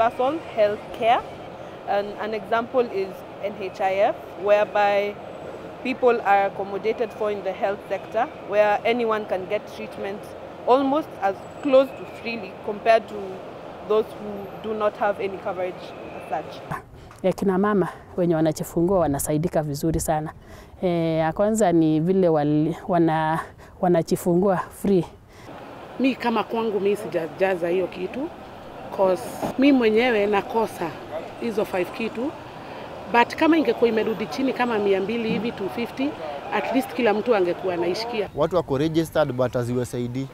universal health care. And an example is NHIF, whereby people are accommodated for in the health sector, where anyone can get treatment almost as close to freely compared to those who do not have any coverage as such. Kina mama wenye wanajifungua wanasaidika vizuri sana. Kwanza ni vile wanajifungua free. Mi kama kwangu mi sijajaza hiyo kitu, cause mi mwenyewe nakosa hizo 5 kitu. But kama ingekuwa imerudi chini kama 200 hivi 250, at least kila mtu angekuwa anaishikia. Watu wako registered but haziwasaidii.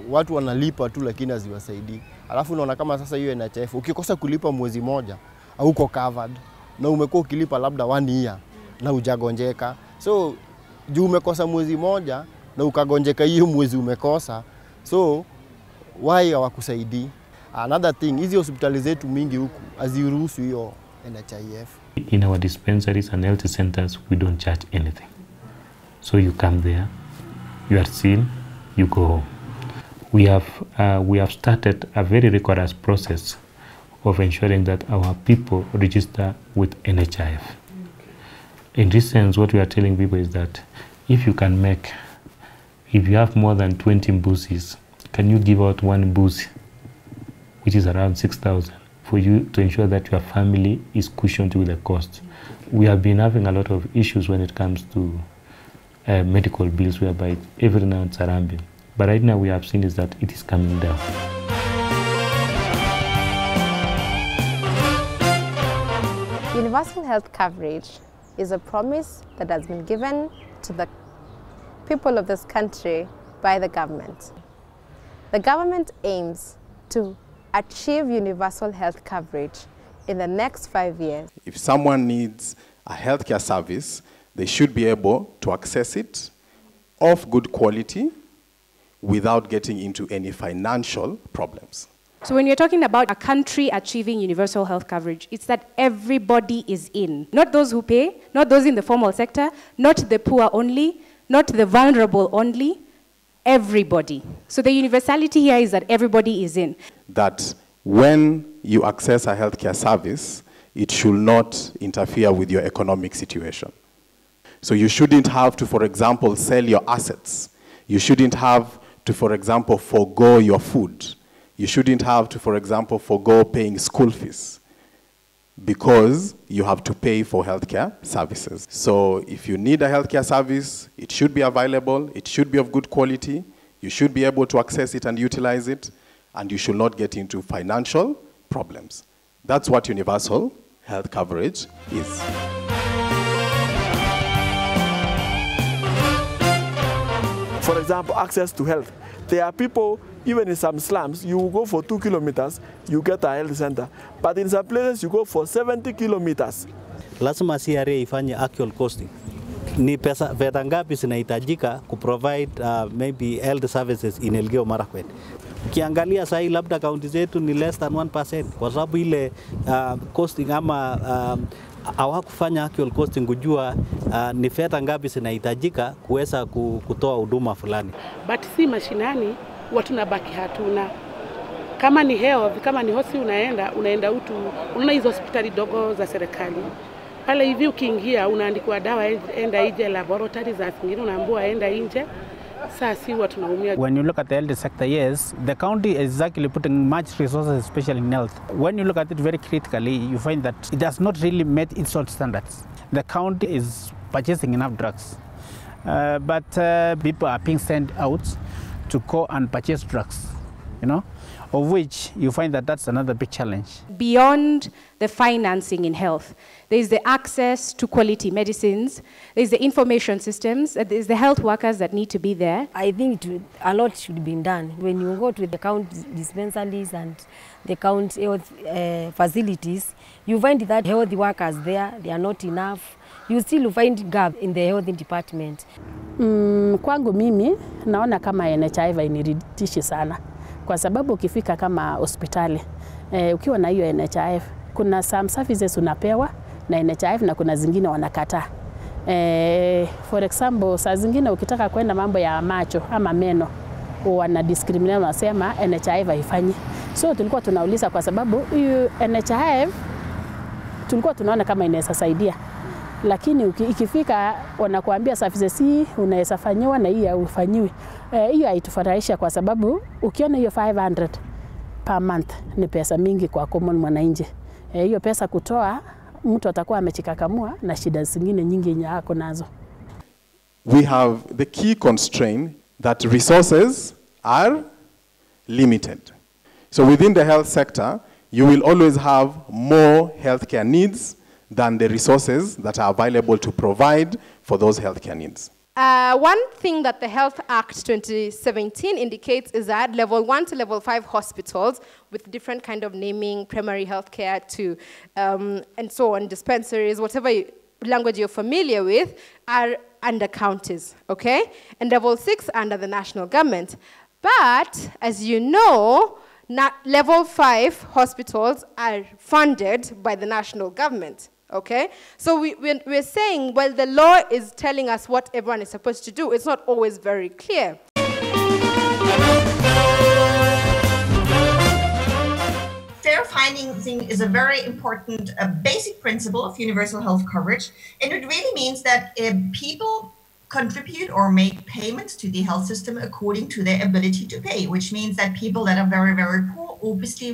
Watu wanalipa tu lakini haziwasaidii. Alafu unaona kama sasa hiyo NHIF ukikosa kulipa mwezi moja hauko covered, na umekuwa ukilipa labda 1 year na hujagonjeka. So juu umekosa mwezi moja na ukagonjeka hiyo mwezi umekosa, so why hawakusaidii? Another thing, hizi hospitali zetu mingi huku haziruhusu hiyo NHIF. In our dispensaries and health centers, we don't charge anything. So you come there, you are seen, you go home. We have started a very rigorous process of ensuring that our people register with NHIF. In this sense, what we are telling people is that if you have more than 20 mbusis, can you give out 1 mbuzi, which is around 6,000, for you to ensure that your family is cushioned with the cost. We have been having a lot of issues when it comes to medical bills, whereby every now and then. But right now we have seen is that it is coming down. Universal health coverage is a promise that has been given to the people of this country by the government. The government aims to achieve universal health coverage in the next 5 years. If someone needs a healthcare service, they should be able to access it of good quality without getting into any financial problems. So when you're talking about a country achieving universal health coverage, it's that everybody is in. Not those who pay, not those in the formal sector, not the poor only, not the vulnerable only, everybody. So the universality here is that everybody is in. That when you access a healthcare service, it should not interfere with your economic situation. So you shouldn't have to, for example, sell your assets. You shouldn't have to, for example, forego your food. You shouldn't have to, for example, forego paying school fees because you have to pay for healthcare services. So if you need a healthcare service, it should be available, it should be of good quality, you should be able to access it and utilize it, and you should not get into financial problems. That's what universal health coverage is. For example, access to health. There are people, even in some slums, you go for 2 kilometers, you get a health center. But in some places, you go for 70 kilometers. Lazima CRA ifanye actual costing. Ni pesa ngapi zinahitajika kuprovide maybe health services in Elgeyo Marakwet. Ukiangalia sahi labda kaunti zetu ni less than 1% kwa sababu ile costing ama hawakufanya actual costing kujua ni fedha ngapi zinahitajika kuweza kutoa huduma fulani. But si mashinani watu nabaki hatuna. Kama ni health, kama ni hosi unaenda utu, unaona hizo hospitali dogo za serikali. Pale hivi ukiingia unaandikwa dawa enda nje, laboratory za zingine unaambiwa enda nje. Sasa watu tunaumia. When you look at the health sector, yes, the county is exactly putting much resources, especially in health. When you look at it very critically, you find that it has not really met its own standards. The county is purchasing enough drugs, but people are being sent out to go and purchase drugs, you know, of which you find that that's another big challenge. Beyond the financing in health, there is the access to quality medicines, there is the information systems, there is the health workers that need to be there. I think a lot should be done. When you go to the county dispensaries and the county health facilities, you find that health workers there, they are not enough. You still find gap in the health department. Kwangu mimi naona kama NHIF iniridhishi sana. Kwa sababu ukifika kama hospitali, ukiwa na hiyo NHIF, kuna some services unapewa na NHIF na kuna zingine wanakataa. For example, saa zingine ukitaka kwenda mambo ya macho ama meno, wana discriminate, wanasema NHIF haifanyi. So tulikuwa tunauliza kwa sababu hiyo NHIF tulikuwa tunaona kama inaweza saidia. Lakini ikifika wanakuambia services hii unaweza fanyiwa na hii haufanyiwi. Hiyo haitufurahisha kwa sababu ukiona hiyo 500 per month ni pesa mingi kwa common mwananchi. Hiyo pesa kutoa mtu atakuwa amechikakamua na shida zingine nyingi yenye ako nazo. We have the key constraint that resources are limited. So within the health sector, you will always have more healthcare needs than the resources that are available to provide for those healthcare needs. One thing that the Health Act 2017 indicates is that level 1 to level 5 hospitals with different kind of naming, primary healthcare to, and so on, dispensaries, whatever language you're familiar with, are under counties, okay? And level 6 under the national government. But, as you know, level 5 hospitals are funded by the national government. Okay, so we're saying, well, the law is telling us what everyone is supposed to do. It's not always very clear. Fair financing is a very important basic principle of universal health coverage, and it really means that people contribute or make payments to the health system according to their ability to pay, which means that people that are very, very poor obviously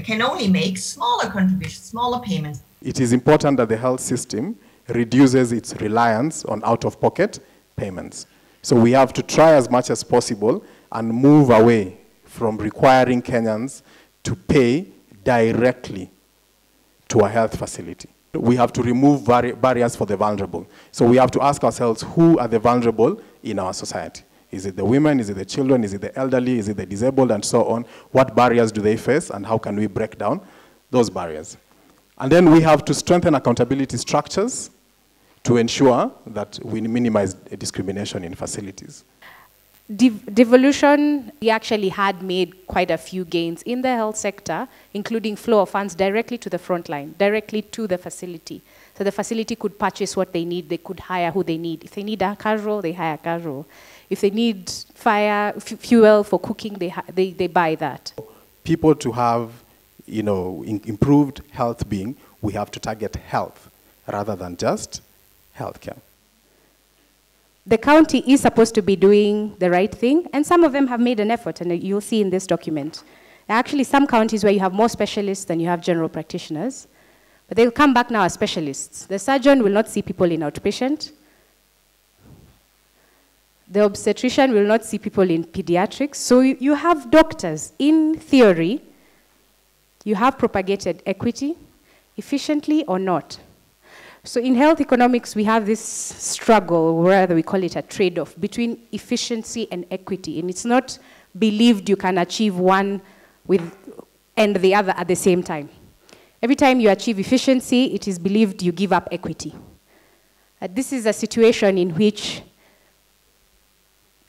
can only make smaller contributions, smaller payments. It is important that the health system reduces its reliance on out-of-pocket payments. So we have to try as much as possible and move away from requiring Kenyans to pay directly to a health facility. We have to remove barriers for the vulnerable. So we have to ask ourselves, who are the vulnerable in our society? Is it the women, is it the children, is it the elderly, is it the disabled, and so on? What barriers do they face, and how can we break down those barriers? And then we have to strengthen accountability structures to ensure that we minimize discrimination in facilities. Devolution, we actually had made quite a few gains in the health sector, including flow of funds directly to the front line, directly to the facility. So the facility could purchase what they need, they could hire who they need. If they need a car roll, they hire a car roll. If they need fuel for cooking, they buy that. People to have, you know, improved health being, we have to target health rather than just healthcare. The county is supposed to be doing the right thing, and some of them have made an effort, and you'll see in this document. There are actually some counties where you have more specialists than you have general practitioners, but they'll come back now as specialists. The surgeon will not see people in outpatient. The obstetrician will not see people in pediatrics. So you have doctors, in theory, you have propagated equity, efficiently or not. So in health economics, we have this struggle, or rather we call it a trade-off, between efficiency and equity. And it's not believed you can achieve one and the other at the same time. Every time you achieve efficiency, it is believed you give up equity. This is a situation in which,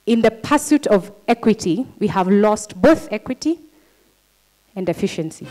in the pursuit of equity, we have lost both equity and efficiency.